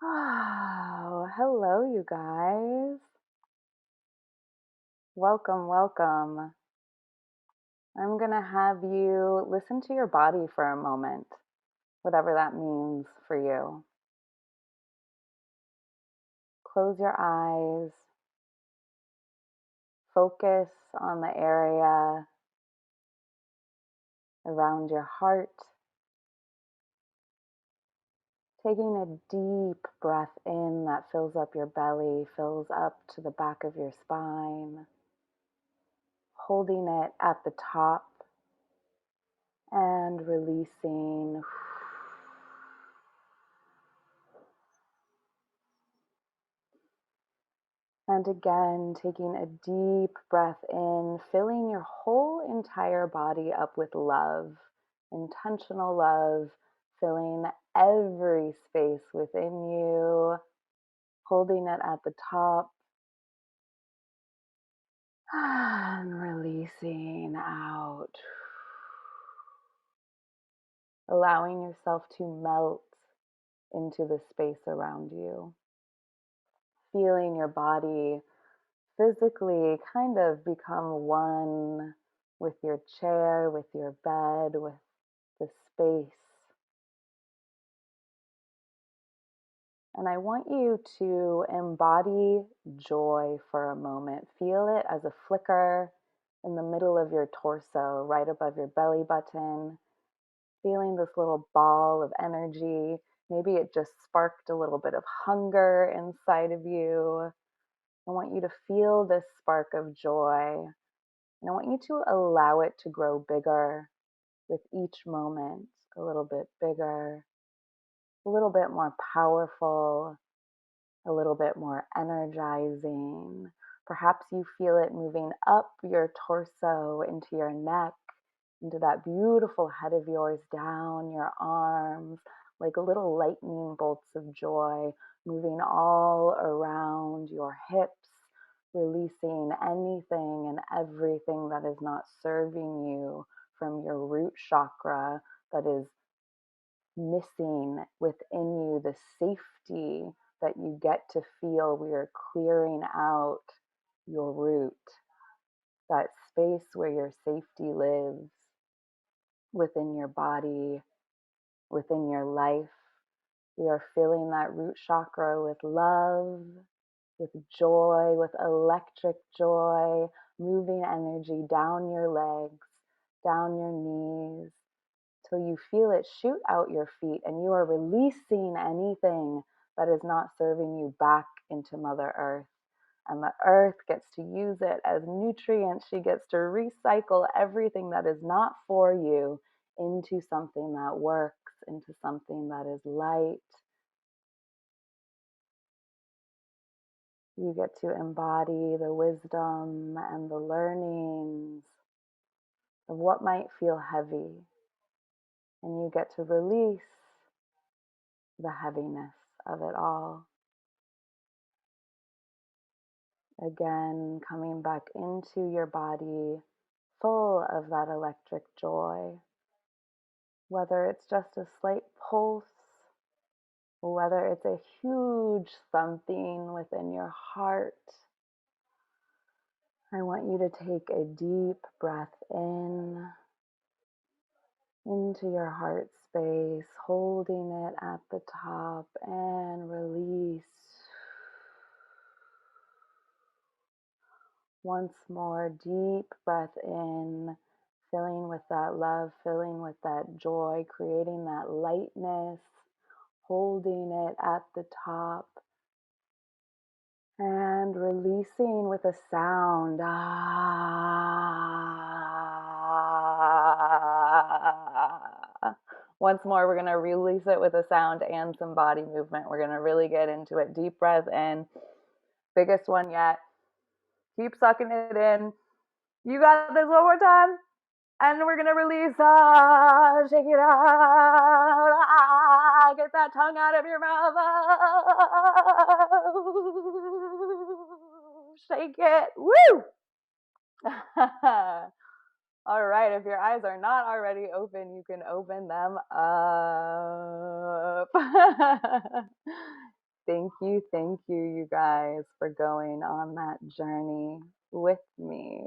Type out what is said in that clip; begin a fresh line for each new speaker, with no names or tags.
Oh, hello, you guys. Welcome, welcome. I'm going to have you listen to your body for a moment, whatever that means for you. Close your eyes, focus on the area around your heart, taking a deep breath in that fills up your belly, fills up to the back of your spine, holding it at the top and releasing. And again, taking a deep breath in, filling your whole entire body up with love, intentional love, filling every space within you, holding it at the top, and releasing out. Allowing yourself to melt into the space around you. Feeling your body physically kind of become one with your chair, with your bed, with the space. And I want you to embody joy for a moment. Feel it as a flicker in the middle of your torso, right above your belly button. Feeling this little ball of energy. Maybe it just sparked a little bit of hunger inside of you. I want you to feel this spark of joy. And I want you to allow it to grow bigger with each moment, a little bit bigger, a little bit more powerful, a little bit more energizing. Perhaps you feel it moving up your torso into your neck, into that beautiful head of yours, down your arms, like little lightning bolts of joy, moving all around your hips, releasing anything and everything that is not serving you from your root chakra, that is missing within you the safety that you get to feel. We are clearing out your root, that space where your safety lives within your body, within your life. We are filling that root chakra with love, with joy, with electric joy, moving energy down your legs, down your knees, till you feel it shoot out your feet and you are releasing anything that is not serving you back into Mother Earth. And the earth gets to use it as nutrients. She gets to recycle everything that is not for you into something that works, into something that is light. You get to embody the wisdom and the learnings of what might feel heavy. And you get to release the heaviness of it all. Again, coming back into your body full of that electric joy, whether it's just a slight pulse, or whether it's a huge something within your heart. I want you to take a deep breath in, into your heart space, holding it at the top, and release. Once more, deep breath in, filling with that love, filling with that joy, creating that lightness, holding it at the top, and releasing with a sound. Ah. Once more, we're going to release it with a sound and some body movement. We're going to really get into it. Deep breath in. Biggest one yet. Keep sucking it in. You got this one more time. And we're going to release. Shake it out. Get that tongue out of your mouth. Shake it. Woo! All right, if your eyes are not already open, you can open them up. Thank you, you guys, for going on that journey with me.